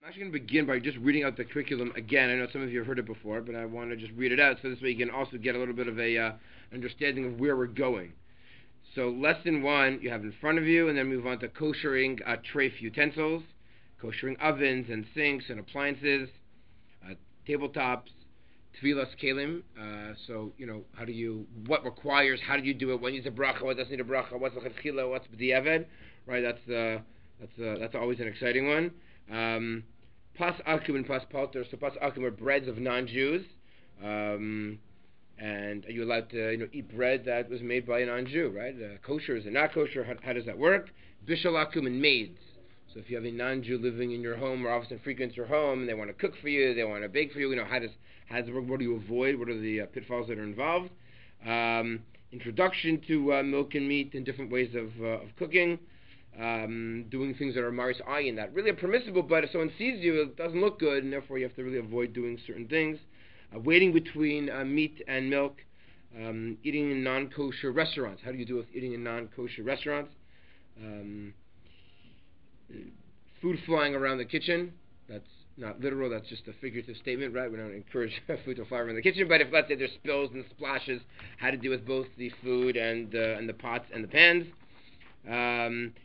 actually going to begin by just reading out the curriculum again. I know some of you have heard it before, but I want to just read it out so this way you can also get a little bit of a understanding of where we're going. So lesson 1 you have in front of you, and then move on to koshering treif utensils, koshering ovens and sinks and appliances, tabletops, tevilas kelim. So what requires, how do you do it, what needs a bracha, what doesn't need a bracha, what's the chila, what's b'diavad, right? That's always an exciting one. Pas akum and pas palter. So pas akum are breads of non-Jews, and are you allowed to eat bread that was made by a non-Jew, right? Kosher is it not kosher? How does that work? Bishal akum and maids. So if you have a non-Jew living in your home or often frequents your home, and they want to cook for you, they want to bake for you, how does it work? What do you avoid? What are the pitfalls that are involved? Introduction to milk and meat and different ways of cooking. Doing things that are maris ayin, that really are permissible, but if someone sees you, it doesn't look good, and therefore you have to really avoid doing certain things. Waiting between meat and milk. Eating in non-kosher restaurants. How do you deal with eating in non-kosher restaurants? Food flying around the kitchen. That's not literal, that's just a figurative statement, right? We don't encourage food to fly around the kitchen, but if, let's say, there's spills and splashes, how to deal with both the food and the pots and the pans.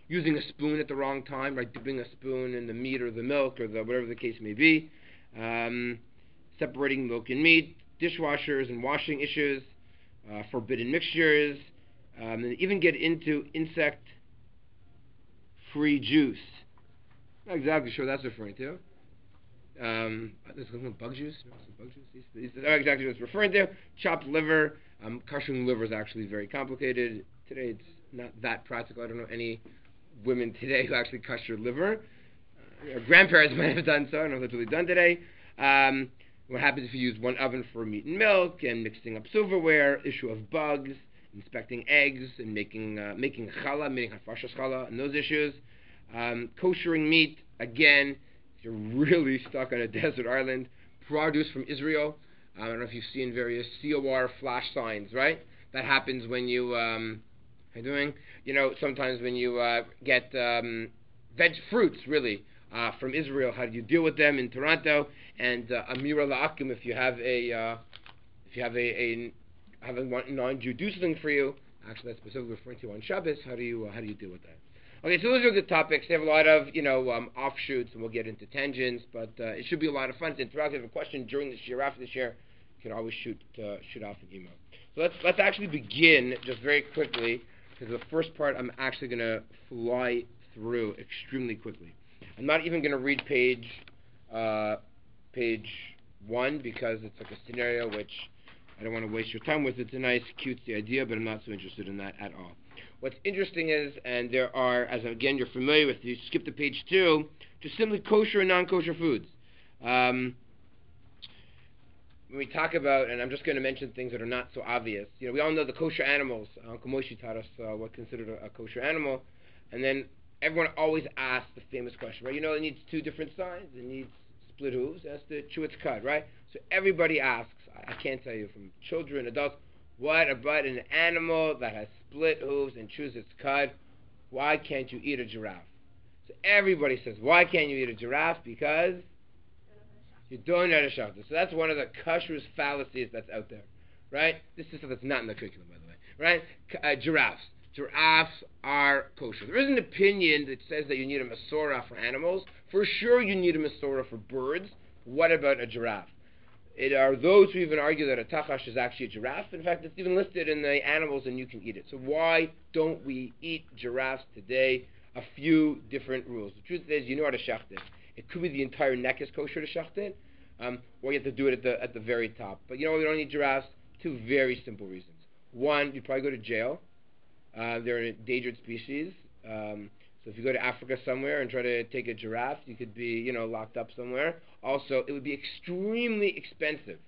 Using a spoon at the wrong time, right? Dipping a spoon in the meat or the milk or whatever the case may be. Separating milk and meat. Dishwashers and washing issues. Forbidden mixtures. And even get into insect-free juice. Not exactly sure what that's referring to. There's bug juice. Bug juice. These are exactly what it's referring to. Chopped liver. Koshering liver is actually very complicated. Today it's not that practical. I don't know any women today who actually kosher liver. Our grandparents might have done so. I don't know if that's really done today. What happens if you use one oven for meat and milk, and mixing up silverware, issue of bugs, inspecting eggs, and making challah, making hafashas challah, and those issues. Koshering meat, again, if you're really stuck on a desert island. Produce from Israel. I don't know if you've seen various COR flash signs, right? That happens when you, how you doing? Sometimes when you get fruits, really, from Israel, how do you deal with them in Toronto? And Amira La'akim, if you have a non-Jew do something for you, actually that's specifically referring to on Shabbos, how do you deal with that? Okay, so those are the topics. They have a lot of, offshoots, and we'll get into tangents, but it should be a lot of fun. And throughout, if you have a question during this year, after this year, you can always shoot off an email. So let's actually begin just very quickly, because the first part I'm actually going to fly through extremely quickly. I'm not even going to read page 1 because it's like a scenario which I don't want to waste your time with. It's a nice, cutesy idea, but I'm not so interested in that at all. What's interesting is, and there are, as again you're familiar with, you skip to page 2, just simply kosher and non-kosher foods. When we talk about, and I'm just going to mention things that are not so obvious. We all know the kosher animals. Uncle Moshe taught us what's considered a kosher animal. And then everyone always asks the famous question, right? It needs 2 different sides. It needs split hooves. It has to chew its cud, right? So everybody asks, I can't tell you, from children, adults, what about an animal that has split hooves and chews its cud? Why can't you eat a giraffe? So everybody says, why can't you eat a giraffe? Because you don't know how to shechted. So that's one of the kashrus fallacies that's out there, right? This is stuff that's not in the curriculum, by the way, right? Giraffes. Giraffes are kosher. There is an opinion that says that you need a masorah for animals. For sure you need a masorah for birds. What about a giraffe? It are those who even argue that a tachash is actually a giraffe. In fact, it's even listed in the animals and you can eat it. So why don't we eat giraffes today? A few different rules. The truth is, you know how to shecht it. It could be the entire neck is kosher to shecht it, or you have to do it at the very top. But we don't eat giraffes. 2 very simple reasons. 1, you'd probably go to jail. They're an endangered species. So if you go to Africa somewhere and try to take a giraffe, you could be, locked up somewhere. Also, it would be extremely expensive,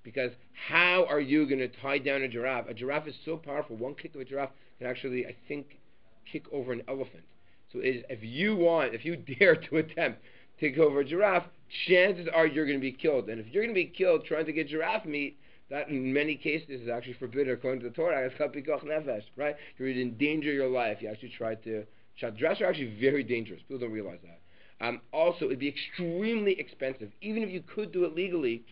because how are you going to tie down a giraffe? A giraffe is so powerful. One kick of a giraffe can actually, I think, kick over an elephant. So if you dare to attempt to take over a giraffe, chances are you're going to be killed. And if you're going to be killed trying to get giraffe meat, that in many cases is actually forbidden according to the Torah. Right? You would endanger your life. You actually try to. Giraffes are actually very dangerous. People don't realize that. Also, it'd be extremely expensive. Even if you could do it legally,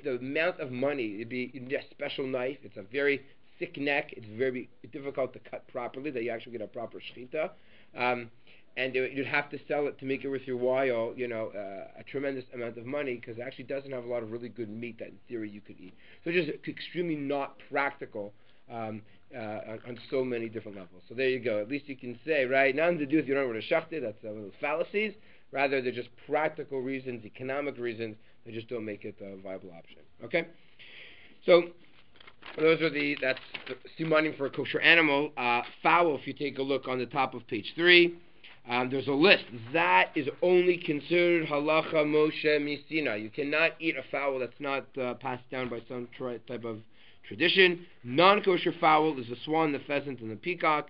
the amount of money, you'd need a special knife. It's a very thick neck. It's very difficult to cut properly, that you actually get a proper shechita. And you'd have to sell it to make it worth your while, a tremendous amount of money, because it actually doesn't have a lot of really good meat that in theory you could eat. So it's just extremely not practical on so many different levels. So there you go. At least you can say, right, nothing to do with you don't know what a shechted, that's little fallacies. Rather, they're just practical reasons, economic reasons, that just don't make it a viable option. Okay? So that's the simanim for a kosher animal. Fowl, if you take a look on the top of page 3, there's a list. That is only considered halacha Moshe Misina. You cannot eat a fowl that's not passed down by some type of tradition. Non-kosher fowl is the swan, the pheasant, and the peacock.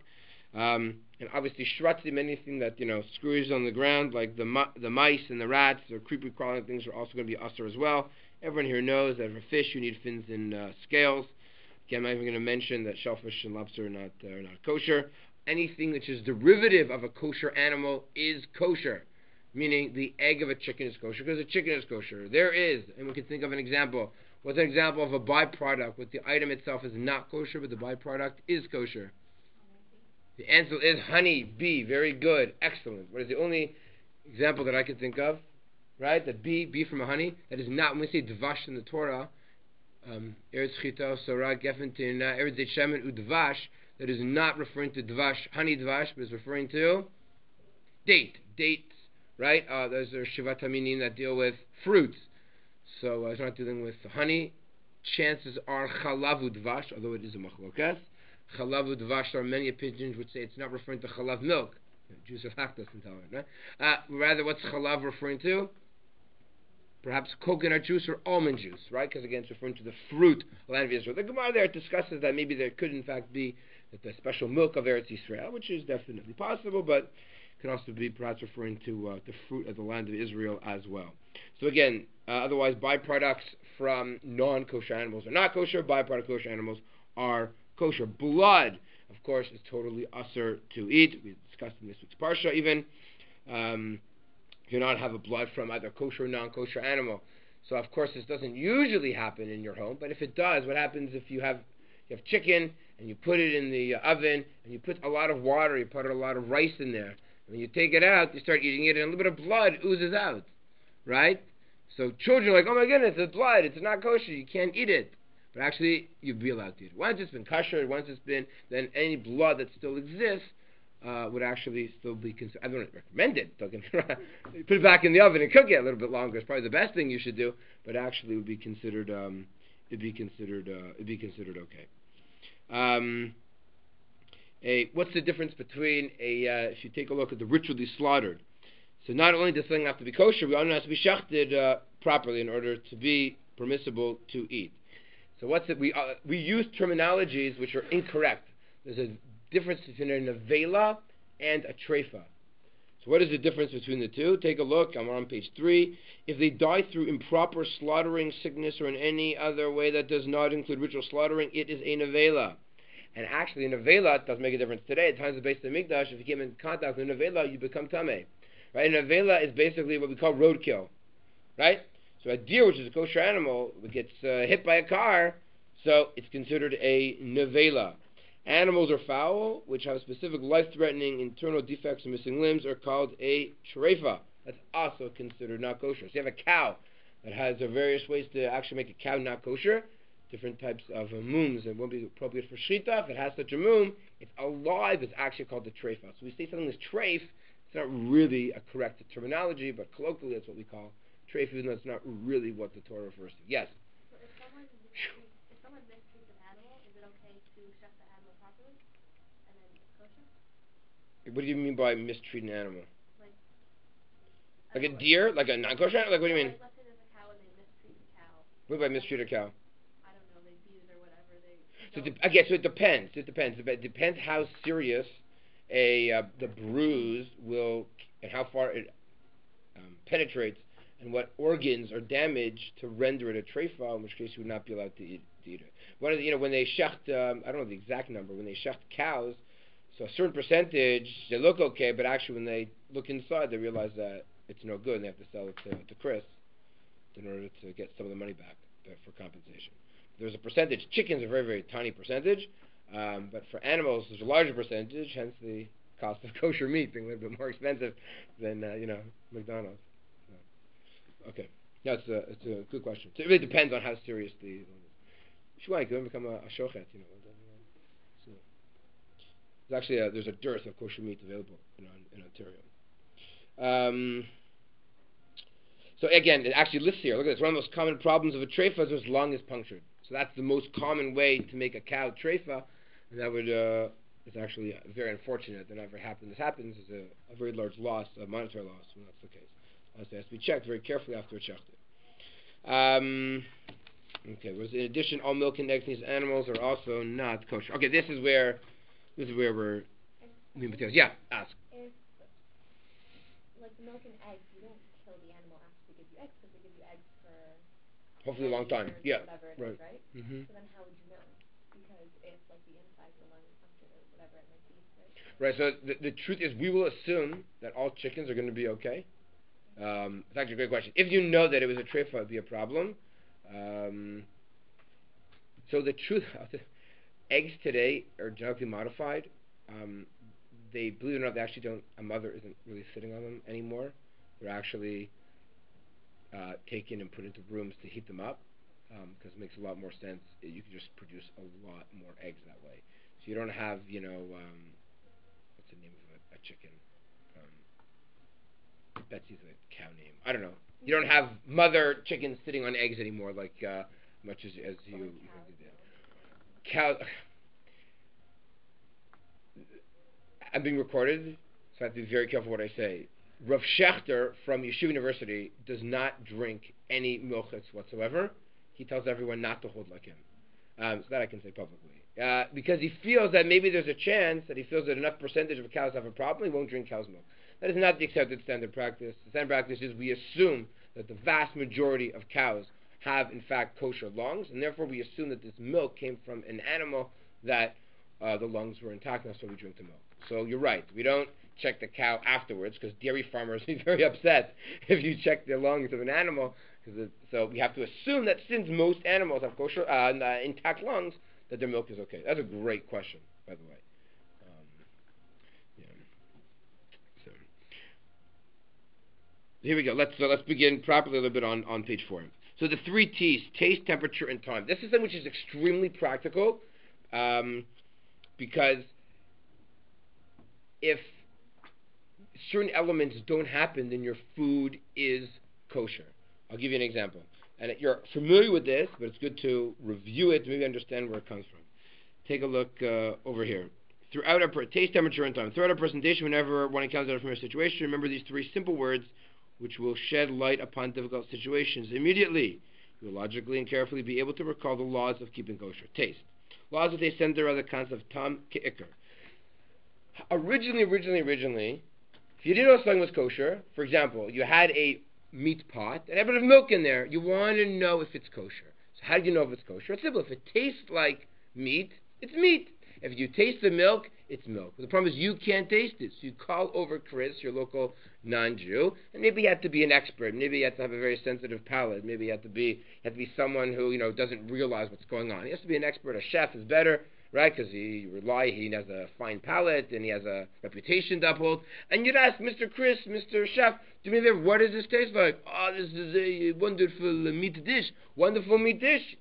And obviously shratzim, anything that screws on the ground, like the mice and the rats or creepy crawling things, are also going to be usher as well. Everyone here knows that for fish you need fins and scales. Again, I'm not even going to mention that shellfish and lobster are not kosher. Anything which is derivative of a kosher animal is kosher, meaning the egg of a chicken is kosher because a chicken is kosher. There is, and we can think of an example. What's an example of a byproduct? What the item itself is not kosher, but the byproduct is kosher. The answer is honey, bee. Very good, excellent. What is the only example that I can think of? Right, the bee from a honey. That is not, when we say dvash in the Torah, eretz chita, sorah, gefen tirna, eretz shemen udvash. That is not referring to dvash, honey dvash, but is referring to dates, right? Those are shivat haminim that deal with fruits. So it's not dealing with honey. Chances are chalav udvash, although it is a machlokas. Chalav udvash, there are many opinions which say it's not referring to chalav milk. Jews are lactose intolerant, right? Rather, what's chalav referring to? Perhaps coconut juice or almond juice, right? Because again, it's referring to the fruit of the land of Israel. The Gemara there discusses that maybe there could in fact be the special milk of Eretz Yisrael, which is definitely possible, but could also be perhaps referring to the fruit of the land of Israel as well. So again, otherwise byproducts from non-kosher animals are not kosher. Byproduct kosher animals are kosher. Blood, of course, is totally usher to eat. We discussed in this week's parsha even. You not have a blood from either kosher or non-kosher animal. So of course this doesn't usually happen in your home, but if it does, what happens if you have chicken and you put it in the oven and you put a lot of water, you put a lot of rice in there, and when you take it out, you start eating it and a little bit of blood oozes out, right? So children are like, oh my goodness, it's blood, it's not kosher, you can't eat it. But actually, you'd be allowed to eat it. Once it's been kosher, then any blood that still exists would actually still be considered. I don't recommend it. Put it back in the oven and cook it a little bit longer. It's probably the best thing you should do. But actually, it would be considered. It'd be considered okay. What's the difference between if you take a look at the ritually slaughtered? So not only does something have to be kosher, we also have to be shechted properly in order to be permissible to eat. So what's it? We use terminologies which are incorrect. There's a difference between a nevela and a treifa. So what is the difference between the two? Take a look. I'm on page 3. If they die through improper slaughtering, sickness, or in any other way that does not include ritual slaughtering, it is a nevela. And actually, a nevela does make a difference today. At times of the base of the Mikdash, if you came in contact with a nevela, you become tameh. Right? A nevela is basically what we call roadkill. Right? So a deer, which is a kosher animal, gets hit by a car, so it's considered a nevela. Animals or fowl, which have specific life-threatening internal defects or missing limbs, are called a treifa. That's also considered not kosher. So you have a cow that has various ways to actually make a cow not kosher. Different types of mooms. It won't be appropriate for shechita. If it has such a moom, it's alive. It's actually called the treifa. So we say something is treif. It's not really a correct terminology, but colloquially that's what we call treif, even though it's not really what the Torah refers to. Yes? So if someone mistreats an animal, is it okay to shech the animal properly? And then it's kosher? What do you mean by mistreat an animal? Like a deer? Like a non-kosher animal? Like what do you mean? Let's say there's a cow and they mistreat the cow. What do you mean by mistreat a cow? I don't know, they beat it or whatever. So it depends. It depends how serious the bruise will, and how far it penetrates, and what organs are damaged to render it a treifa, in which case you would not be allowed to eat it. When they shecht, I don't know the exact number, when they shecht cows, so a certain percentage, they look okay, but actually when they look inside, they realize that it's no good and they have to sell it to Chris in order to get some of the money back for compensation. There's a percentage. Chickens are a very, very tiny percentage, but for animals, there's a larger percentage, hence the cost of kosher meat being a little bit more expensive than, McDonald's. So, okay. Yeah, it's a good question. So it really depends on how serious the... If you want, you can become a shochet, So, there's actually there's a dearth of kosher meat available in Ontario. So again, it actually lists here. Look at this. One of the most common problems of a treifa is its lung is punctured. So that's the most common way to make a cow treifa, and that would it's actually very unfortunate that never happened. This happens is a very large loss, a monetary loss, when that's the case. So it has to be checked very carefully after it's checked. Okay. Was in addition, all milk and eggs in these animals are also not kosher. Okay, this is where we're. Yeah, ask. If like the milk and eggs, you don't kill the animal after they give you eggs because they give you eggs for hopefully a long time. Yeah, whatever it right. is, right? Mm-hmm. So then how would you know? Because if like the inside of the lung is punctured or whatever it might be, right? Right. So the truth is, we will assume that all chickens are going to be okay. It's actually a great question. If you know that it was a treifa, it'd be a problem. So the truth, eggs today are genetically modified. They, believe it or not, they actually don't. A mother isn't really sitting on them anymore. They're actually taken and put into rooms to heat them up because it makes a lot more sense. You can just produce a lot more eggs that way. So you don't have, what's the name of a chicken? Betsy's a cow name. I don't know. You don't have mother chickens sitting on eggs anymore, like much as you did. Cow. I'm being recorded, so I have to be very careful what I say. Rav Schechter from Yeshiva University does not drink any milchets whatsoever. He tells everyone not to hold like him. So that I can say publicly. Because he feels that maybe there's a chance that he feels that enough percentage of cows have a problem, he won't drink cow's milk. That is not the accepted standard practice. The standard practice is we assume that the vast majority of cows have, in fact, kosher lungs, and therefore we assume that this milk came from an animal that the lungs were intact, and that's why we drink the milk. So you're right. We don't check the cow afterwards, because dairy farmers will be very upset if you check the lungs of an animal. So we have to assume that since most animals have kosher, intact lungs, that their milk is okay. That's a great question, by the way. So here we go. Let's begin properly a little bit on page 4. So the 3 T's: taste, temperature, and time. This is something which is extremely practical, because if certain elements don't happen, then your food is kosher. I'll give you an example. And you're familiar with this, but it's good to review it to maybe understand where it comes from. Take a look over here. Throughout our taste, temperature, and time. Throughout our presentation, whenever one encounters a familiar situation, remember these 3 simple words which will shed light upon difficult situations. Immediately, you will logically and carefully be able to recall the laws of keeping kosher. Taste. Laws of taste center are the concept of tam ke'ikr. Originally, if you didn't know something was kosher, for example, you had a meat pot and had a bit of milk in there, you want to know if it's kosher. So how do you know if it's kosher? It's simple. If it tastes like meat, it's meat. If you taste the milk, it's milk. But the problem is you can't taste it. So you call over Chris, your local non-Jew, and maybe you have to be an expert. Maybe you have to have a very sensitive palate. Maybe you have to be someone who doesn't realize what's going on. He has to be an expert. A chef is better, right? Because he has a fine palate and he has a reputation to uphold. And you'd ask Mr. Chris, Mr. Chef, do me a favor, what does this taste like? Oh, this is a wonderful meat dish. Wonderful meat dish.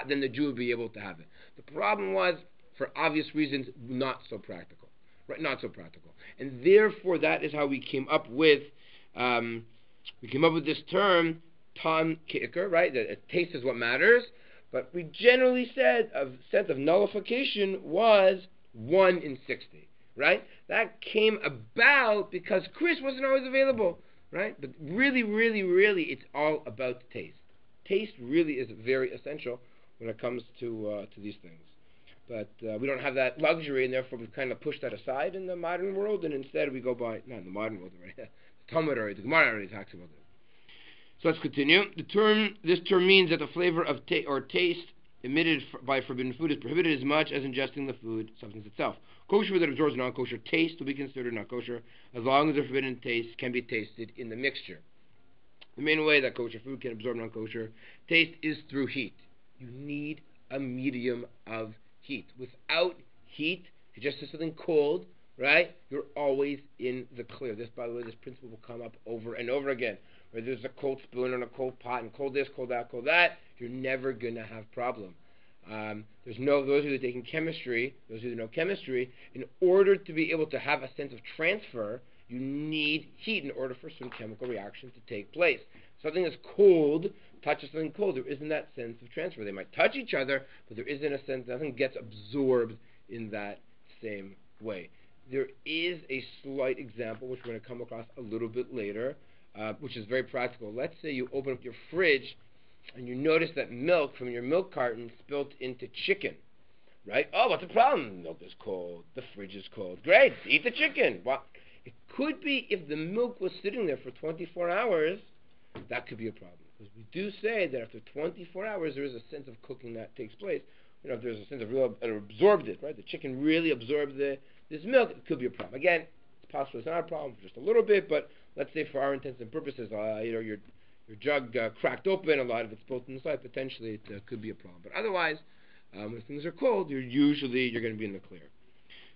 Then the Jew would be able to have it. The problem was, for obvious reasons, not so practical. Right? Not so practical. And therefore, that is how we came up with this term, tam ke'ikr, right? That taste is what matters. But we generally said a sense of nullification was 1 in 60, right? That came about because Chris wasn't always available, right? But really, it's all about taste. Taste really is very essential when it comes to these things. But we don't have that luxury, and therefore we've kind of pushed that aside in the modern world, and instead we go by, not in the modern world, right? The Talmud already, the Gemara already talks about it. So let's continue. This term means that the flavor of taste emitted by forbidden food is prohibited as much as ingesting the food substance itself. Kosher food that absorbs non-kosher taste will be considered not kosher as long as the forbidden taste can be tasted in the mixture. The main way that kosher food can absorb non-kosher taste is through heat. You need a medium of heat. Without heat, if you just do something cold, right, you're always in the clear. This, by the way, this principle will come up over and over again. Where there's a cold spoon and a cold pot and cold this, cold that, you're never going to have problem. Those of you that taking chemistry, those of you that know chemistry, in order to be able to have a sense of transfer, you need heat in order for some chemical reaction to take place. Something that's cold touches something cold. There isn't that sense of transfer. They might touch each other, but there isn't a sense, nothing gets absorbed in that same way. There is a slight example, which we're going to come across a little bit later, which is very practical. Let's say you open up your fridge and you notice that milk from your milk carton spilt into chicken, right? Oh, what's the problem? Milk is cold. The fridge is cold. Great, eat the chicken. Well, it could be if the milk was sitting there for 24 hours, that could be a problem. Because we do say that after 24 hours, there is a sense of cooking that takes place. You know, if there's a sense of real, it absorbed it, right? The chicken really absorbed this milk, it could be a problem. Again, it's possible it's not a problem for just a little bit, but let's say for our intents and purposes, your jug cracked open, a lot of it's spilt inside, potentially it could be a problem. But otherwise, when things are cold, you're going to be in the clear.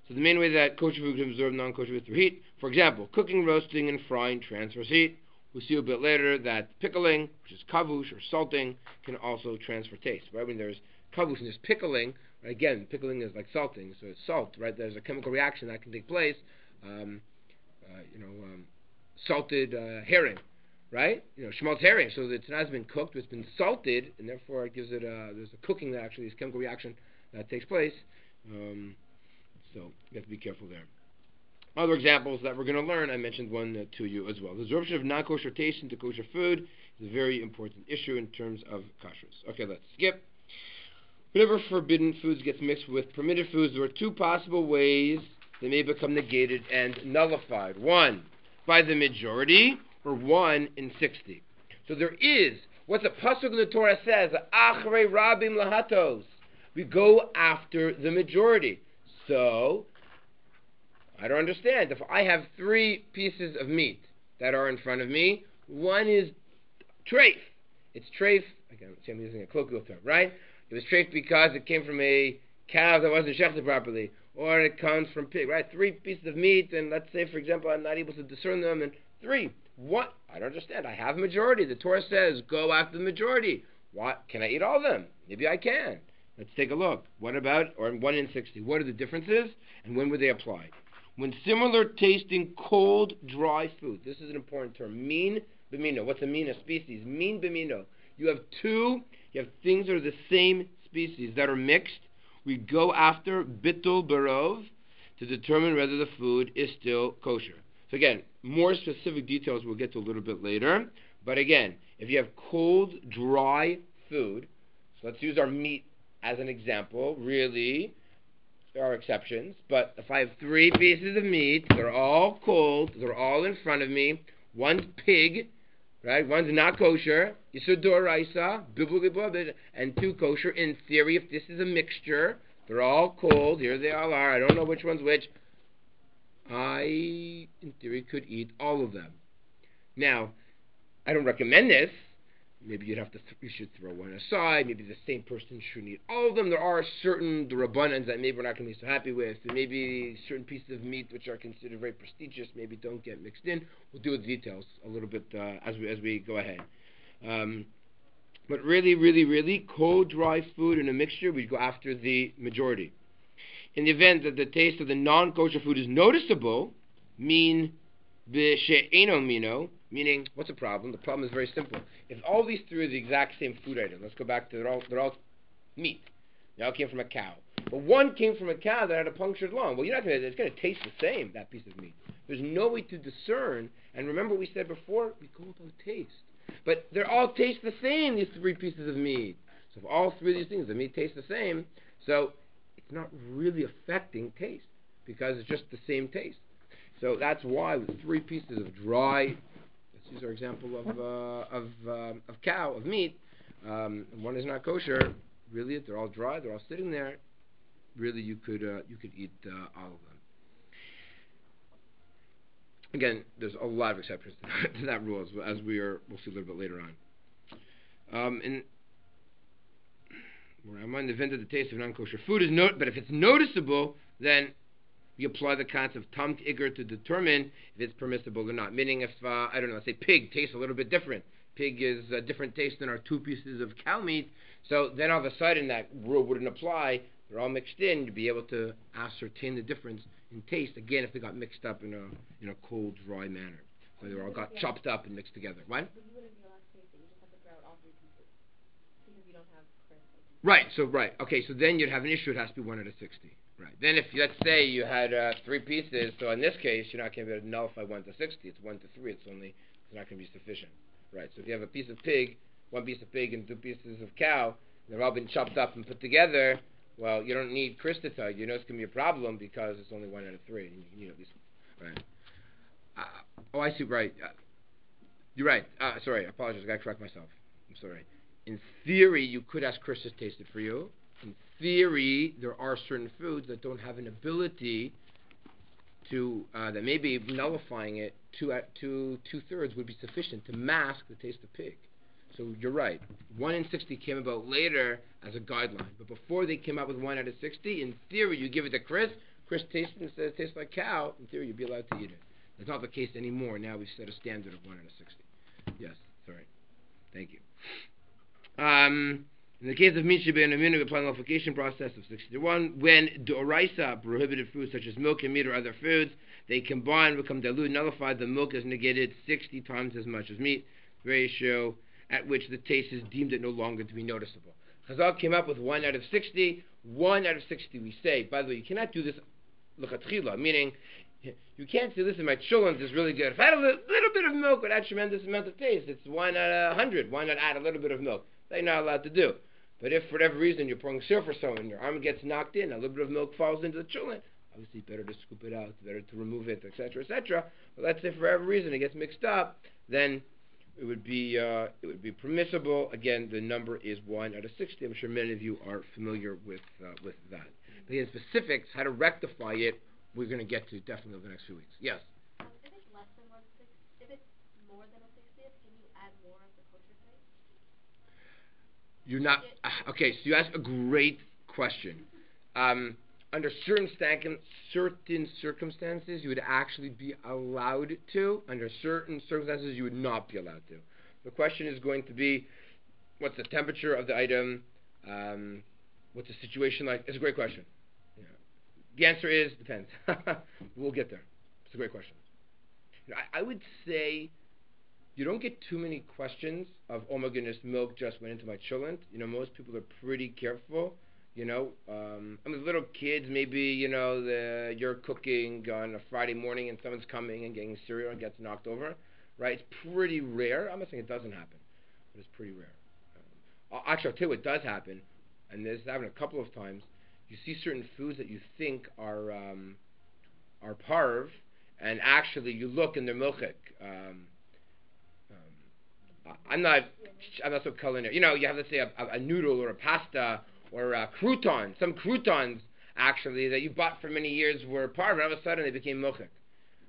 So the main way that kosher food can absorb non-kosher food through heat, for example, cooking, roasting, and frying transfers heat. We'll see a bit later that pickling, which is kavush or salting, can also transfer taste. Right? When there's kavush and there's pickling, right? Again, pickling is like salting, so it's salt, right? There's a chemical reaction that can take place. Salted herring, right? Schmaltz herring. So it's not been cooked, but it's been salted, and therefore it gives it there's a cooking that actually, this chemical reaction that takes place. So you have to be careful there. Other examples that we're going to learn, I mentioned one to you as well. The absorption of non-kosher taste into kosher food is a very important issue in terms of kashrus. Okay, let's skip. Whenever forbidden foods gets mixed with permitted foods, there are two possible ways they may become negated and nullified. One, by the majority, or 1 in 60. So there is, what the pasuk in the Torah says, Achrei Rabim Lahatos. We go after the majority. So, I don't understand. If I have 3 pieces of meat that are in front of me, one is treif. It's treif, again, see, I'm using a colloquial term, right? It was treif because it came from a cow that wasn't shechted properly, or it comes from pig, right? 3 pieces of meat, and let's say, for example, I'm not able to discern them, and 3. What? I don't understand. I have a majority. The Torah says, go after the majority. What? Can I eat all of them? Maybe I can. Let's take a look. What about, or 1 in 60? What are the differences, and when would they apply? When similar tasting cold, dry food. This is an important term. Min b'mino. What's a min? A species. Min b'mino. You have things that are the same species that are mixed. We go after bittul barov to determine whether the food is still kosher. So again, more specific details we'll get to a little bit later. But again, if you have cold, dry food, so let's use our meat as an example. Really, there are exceptions. But if I have 3 pieces of meat, they're all cold, they're all in front of me. One's pig, right? One's not kosher. Yisur d'oraisa, biblically, and 2 kosher. In theory, if this is a mixture, they're all cold. Here they all are. I don't know which one's which. I, in theory, could eat all of them. Now, I don't recommend this. Maybe you should throw one aside. Maybe the same person shouldn't eat all of them. There are certain rabbanans that maybe we're not going to be so happy with. And maybe certain pieces of meat which are considered very prestigious maybe don't get mixed in. We'll deal with details a little bit as we go ahead. But really, cold, dry food in a mixture, we go after the majority. In the event that the taste of the non-kosher food is noticeable, min b'she'eno mino, meaning, what's the problem? The problem is very simple. If all these 3 are the exact same food item, let's go back to they're all meat. They all came from a cow. But one came from a cow that had a punctured lung. Well, it's going to taste the same, that piece of meat. There's no way to discern. And remember we said before, we go about taste. But they all taste the same, these 3 pieces of meat. So if all 3 of these things, the meat tastes the same, so it's not really affecting taste because it's just the same taste. So that's why with 3 pieces of dry, let's use our example of meat, one is not kosher, really, if they're all dry, they're all sitting there, really you could eat all of them. Again, there's a lot of exceptions to that rule, as we'll see a little bit later on. And where I'm on the event of the taste of non-kosher food but if it's noticeable, then we apply the concept of tam iger to determine if it's permissible or not. Meaning, if I don't know, let's say pig tastes a little bit different. Pig is a different taste than our 2 pieces of cow meat. So then all of a sudden that rule wouldn't apply. They're all mixed in. You'd be able to ascertain the difference in taste. Again, if they got mixed up in a cold, dry manner, so they all got chopped up and mixed together. What? But you wouldn't be allowed to taste it. You just have to throw out all 3 pieces because you don't have crisp. Right. So okay. So then you'd have an issue. It has to be 1 out of 60. Right. Then if let's say you had 3 pieces, so in this case you're not going to be able to nullify 1 to 60. It's 1 to 3. It's not going to be sufficient. Right. So if you have a piece of pig, 1 piece of pig, and 2 pieces of cow, they've all been chopped up and put together. Well, you don't need Chris to tell you. You know it's going to be a problem because it's only 1 out of 3. And you know these. Right. I see. Right. You're right. Sorry. I apologize. I got to correct myself. I'm sorry. In theory, you could ask Chris to taste it for you. In theory, there are certain foods that don't have an ability to, that maybe nullifying it, 2/3 would be sufficient to mask the taste of pig. So you're right. 1 in 60 came about later as a guideline. But before they came out with 1 out of 60, in theory, you give it to Chris. Chris tastes it and says it tastes like cow. In theory, you'd be allowed to eat it. That's not the case anymore. Now we've set a standard of 1 out of 60. Yes, sorry. Thank you. In the case of Misha Ben Aminu, we apply the nullification process of 61. When Doraisa, prohibited foods such as milk and meat or other foods, they combine, become diluted, nullified, the milk is negated 60 times as much as meat, ratio at which the taste is deemed it no longer to be noticeable. Chazal came up with 1 out of 60. 1 out of 60 we say. By the way, you cannot do this l'chatchila, meaning you can't say, listen, my children's is really good. If I had a little bit of milk with that tremendous amount of taste, it's 1 out of 100. Why not add a little bit of milk? They're not allowed to do. But if for whatever reason you're pouring syrup for someone, your arm gets knocked in, a little bit of milk falls into the children, obviously better to scoop it out, better to remove it, etc., etc. But let's say for whatever reason it gets mixed up, then it would be permissible. Again, the number is 1 out of 60. I'm sure many of you are familiar with that. But in specifics, how to rectify it, we're going to get to definitely over the next few weeks. Yes? If it's less than 1/60, if it's more than 1/60th, can you add more of the kosher thing? You're not... Okay, so you asked a great question. Under certain circumstances, you would actually be allowed to. Under certain circumstances, you would not be allowed to. The question is going to be, what's the temperature of the item? What's the situation like? It's a great question. Yeah. The answer is, depends. We'll get there. It's a great question. I would say you don't get too many questions of, oh my goodness, milk just went into my cholent. Most people are pretty careful. Little kids, maybe, you're cooking on a Friday morning and someone's coming and getting cereal and gets knocked over, right? It's pretty rare. I'm not saying it doesn't happen, but it's pretty rare. Actually, I'll tell you what does happen, and this has happened a couple of times. You see certain foods that you think are parv, and actually you look and they're milchik. I'm not so culinary. You have, let's say, a noodle or a pasta or a crouton. Some croutons, actually, that you bought for many years were parv, and all of a sudden they became milchik.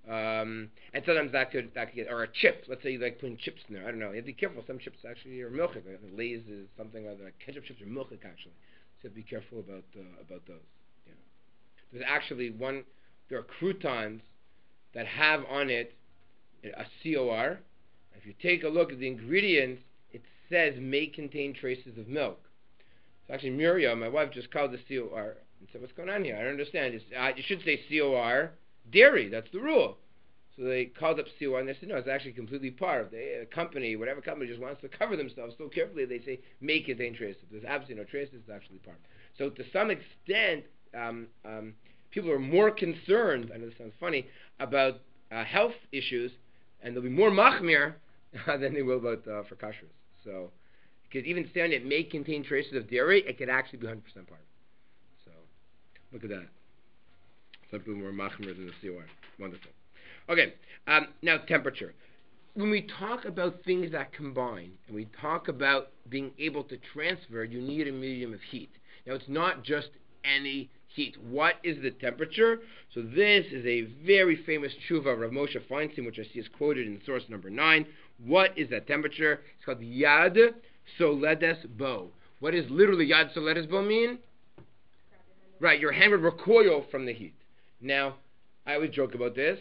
And sometimes that could get, or a chip. Let's say you like putting chips in there. I don't know. You have to be careful. Some chips actually are milchik. Like Lay's is something like ketchup chips are milchik, actually. So you have to be careful about those. Yeah. There's actually there are croutons that have on it a COR. If you take a look at the ingredients, it says may contain traces of milk. So actually, Miriam, my wife, just called the COR and said, "What's going on here? I don't understand. You should say COR dairy. That's the rule." So they called up COR and they said, "No, it's actually completely parv. Whatever company just wants to cover themselves so carefully, they say may contain traces. There's absolutely no traces. It's actually parv." So to some extent, people are more concerned. I know this sounds funny about health issues, and they'll be more machmir than they will about for kashrus. So, because even saying it may contain traces of dairy, it could actually be 100% parv. So, look at that. Some people more machmir than the COR. Wonderful. Okay, now temperature. when we talk about things that combine, and we talk about being able to transfer, you need a medium of heat. Now, it's not just any heat. What is the temperature? So this is a very famous tshuva of Rav Moshe Feinstein, which I see is quoted in source number 9. What is that temperature? It's called Yad Soledes Bo. What does literally Yad Soledes Bo mean? Right, your hand would recoil from the heat. Now, I always joke about this.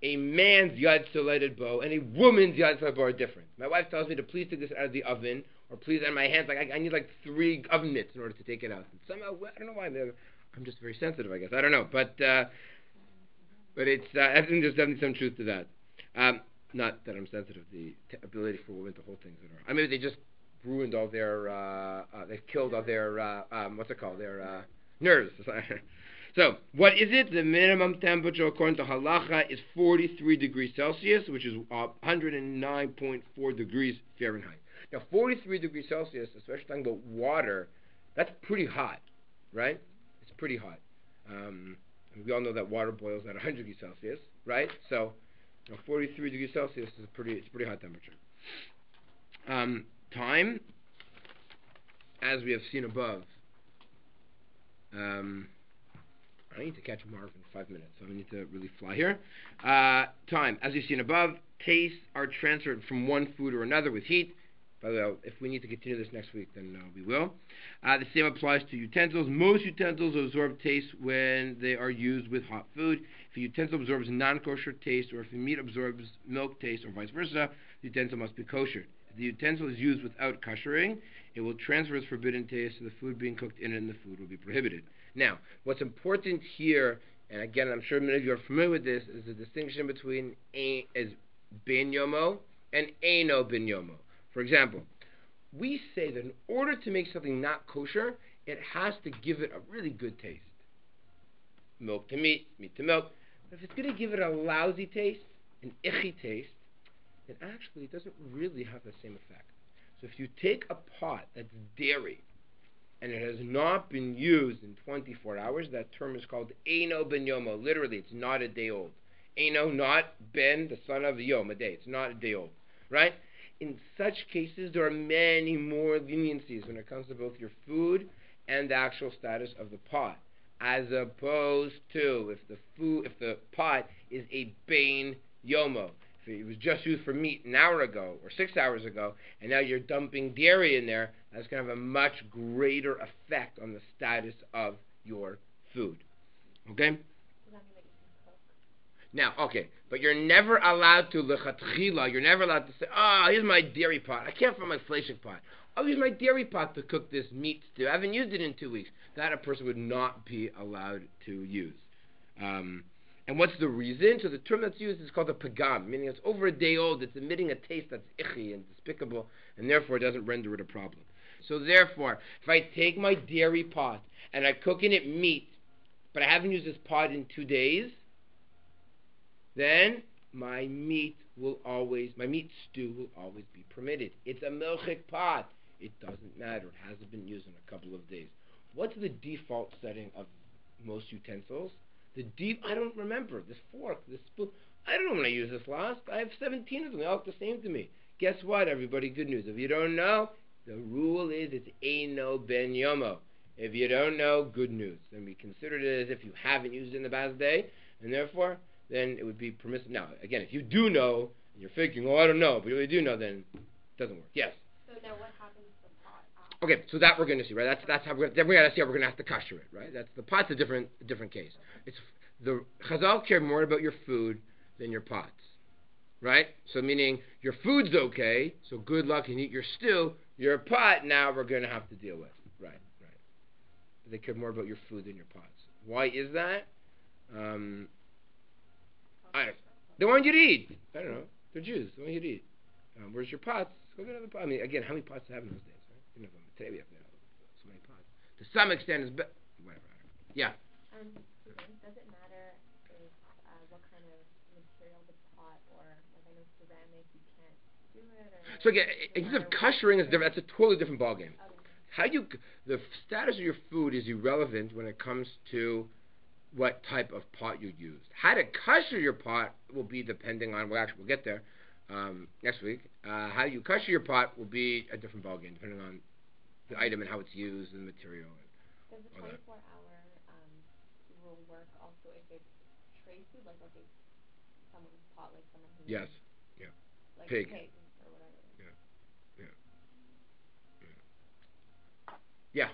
A man's Yad Soledes Bo and a woman's Yad Soledes Bo are different. My wife tells me to please take this out of the oven, or please out of my hands. Like I need like 3 oven mitts in order to take it out. And somehow, I don't know why, I'm just very sensitive, I guess. I don't know. But it's, I think there's definitely some truth to that. Not that I'm sensitive, the ability for women to hold things in her. I mean, they just ruined all their, they've killed all their, what's it called, their nerves. So, what is it? The minimum temperature according to halacha is 43 degrees Celsius, which is 109.4 degrees Fahrenheit. Now, 43 degrees Celsius, especially talking about water, that's pretty hot, right? It's pretty hot. We all know that water boils at 100 degrees Celsius, right? So, 43 degrees Celsius is a pretty hot temperature. Time, as we have seen above. I need to catch Marv in 5 minutes, so I need to really fly here. Time, as you've seen above, tastes are transferred from one food or another with heat. By the way, if we need to continue this next week, then we will. The same applies to utensils. Most utensils absorb taste when they are used with hot food. If a utensil absorbs non-kosher taste, or if the meat absorbs milk taste, or vice versa, the utensil must be kosher. If the utensil is used without koshering, it will transfer its forbidden taste, so the food being cooked in it and the food will be prohibited. Now, what's important here, and again, I'm sure many of you are familiar with this, is the distinction between ben yomo and eino ben yomo. For example, we say that in order to make something not kosher, it has to give it a really good taste. Milk to meat, meat to milk. But if it's going to give it a lousy taste, an icky taste, then actually it doesn't really have the same effect. So if you take a pot that's dairy, and it has not been used in 24 hours, that term is called eino ben yomo. Literally, it's not a day old. Eino, not ben, the son of yom, a day. It's not a day old, right? In such cases, there are many more leniencies when it comes to both your food and the actual status of the pot, as opposed to if the pot is a ben yomo. If it was just used for meat an hour ago or 6 hours ago, and now you're dumping dairy in there, that's going to have a much greater effect on the status of your food. Okay? Now, okay, but you're never allowed to lechatchila. You're never allowed to say, here's my dairy pot. I can't find my fleshing pot. I'll use my dairy pot to cook this meat stew. I haven't used it in 2 weeks. That a person would not be allowed to use. And what's the reason? So the term that's used is called a pagam, meaning it's over a day old. It's emitting a taste that's icky and despicable, and therefore it doesn't render it a problem. So therefore, if I take my dairy pot and I cook in it meat, but I haven't used this pot in 2 days, then my meat stew will always be permitted. It's a milchik pot. It doesn't matter. It hasn't been used in a couple of days. What's the default setting of most utensils? I don't remember. This fork, this spoon. I don't know when I used this last. I have 17 of them. They all look the same to me. Guess what, everybody? Good news. If you don't know, the rule is it's eino ben yomo. If you don't know, good news. Then we consider it as if you haven't used it in the past day, and therefore, then it would be permissible. Now, again, if you do know, and you're thinking, I don't know, but you really do know, then it doesn't work. Yes? So now what happens to the pot? Okay, so that we're going to see, right? That's how we're going to see how we're going to have to kosher it, right? The pot's a different case. It's the Chazal care more about your food than your pots, right? So meaning your food's okay, so good luck and eat your stew. Your pot now we're going to have to deal with, right? They care more about your food than your pots. Why is that? They want you to eat. I don't know. They're Jews. They want you to eat. Where's your pots? Go get another pot. I mean, again, how many pots do you have in those days, right? You know, today we have so many pots. To some extent, it's whatever. Yeah. Does it matter what kind of material the pot, or like I know ceramic, you can't do it? Or so again, instead of koshering is different. That's a totally different ballgame. The status of your food is irrelevant when it comes to what type of pot you used. How to kosher your pot will be depending on, we'll get there, next week. How you kosher your pot will be a different ballgame depending on the item and how it's used and the material. Does the 24-hour rule work also if it's tray food, like let's say someone's pot, like someone who Yes. Yeah. like Pig. or whatever. Yeah. Yeah. Yeah.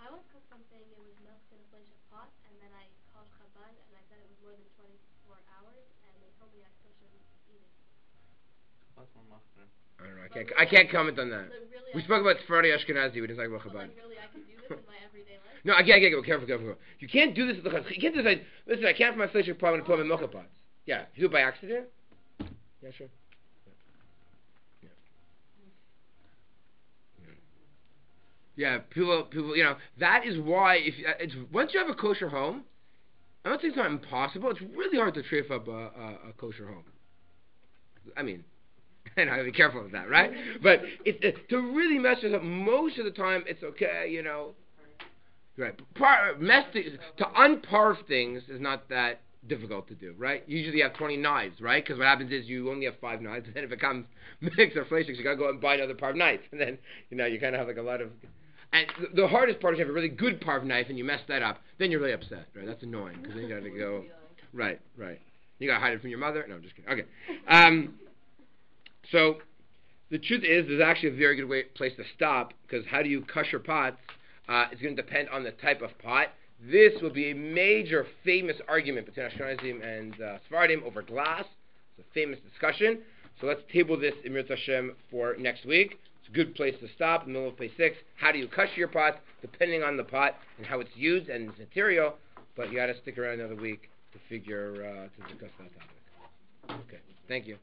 I once cooked something, it was milk in a flash pot, and then I called Chabad, and I said it was more than 24 hours, and they told me I still shouldn't eat it. That's more machmir. I don't know. I can't comment on that. Really, We spoke about Sephardi Ashkenazi. We didn't talk about but Chabad. like really, I can do this in my everyday life? No, again, careful. You can't do this. You can't decide. Listen, I can't for my flesh pot and put my milk pots. Yeah, if you do it by accident. Yeah, sure. Yeah, people. You know, that is why if it's once you have a kosher home, I'm not saying it's not impossible. It's really hard to trafe up a kosher home. I mean, and I gotta be careful with that, right? But to really mess this up, most of the time it's okay, you know. Right. To unparve things is not that difficult to do, right? Usually you have 20 knives, right? Because what happens is you only have 5 knives, and then if it comes mixed or flakes, you gotta go out and buy another parve knife, and then you kind of have like a lot of. And the hardest part is you have a really good parve knife, and you mess that up, then you're really upset, right? That's annoying because then you gotta go. Right. You gotta hide it from your mother. No, I'm just kidding. Okay. So the truth is, there's actually a very good place to stop because how do you kosher pots? It's going to depend on the type of pot. This will be a major, famous argument between Ashkenazim and Sephardim over glass. It's a famous discussion. So let's table this in Mirz Hashem for next week. It's a good place to stop in the middle of Pay 6. How do you kosher your pots? Depending on the pot and how it's used and its material. But you got to stick around another week to discuss that topic. Okay. Thank you.